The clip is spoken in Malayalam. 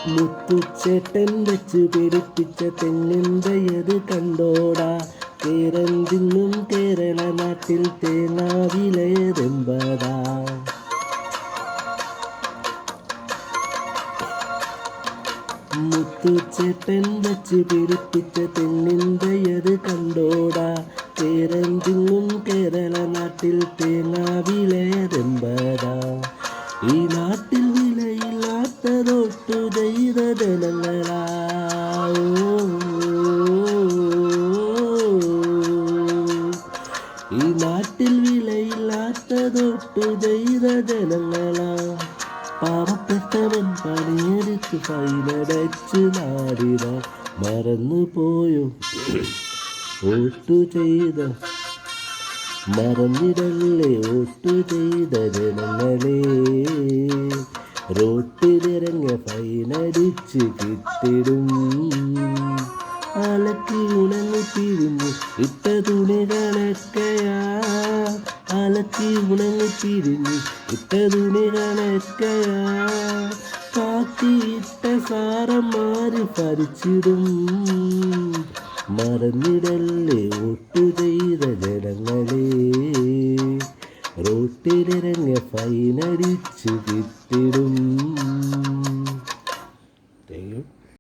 മുത്തുച്ചേട്ടൻ വെച്ച് പിടിപ്പിച്ച തെങ്ങിൻ്റെയത് കണ്ടോടാ. കേരൻ തിന്നും കേരള നാട്ടിൽ തേങ്ങാ വിലയേറെമ്പതാ. മുത്തുച്ചേട്ടൻ വെച്ച് പിടിപ്പിച്ച തെങ്ങിൻ്റെയത് കണ്ടോടാ. കേരൻ തിന്നും കേരള നാട്ടിൽ തേങ്ങാ വിലയേറെമ്പതാ. ഈ നാട്ടിൽ വിലയില്ലാത്തതൊട്ടു ചെയ്ത ജനങ്ങളാ. ഈ നാട്ടിൽ വിലയില്ലാത്തതൊട്ടു ചെയ്ത ജനങ്ങളാ. പാവപ്പെട്ടവൻ പണിയെടുത്ത് ഫൈനടച്ച് നാടിന മറന്നു പോയോ വോട്ടു ചെയ്ത. മറന്നിടല്ലേ വോട്ടു ചെയ്ത ജനങ്ങളെ. റോട്ടിലിറങ്ങ ഫൈനടിച്ച് കിട്ടിടും. അലക്കി ഉണങ്ങി പിരിഞ്ഞു ഇട്ട തുണികളൊക്കെയാ. അലക്കി ഉണങ്ങി പിരിഞ്ഞു ഇട്ട തുണികളൊക്കെയാ. കാക്കിയിട്ട സാറന്മാര് ഭരിച്ചിടും. മറന്നിടല്ലേ വോട്ടു ചെയ്ത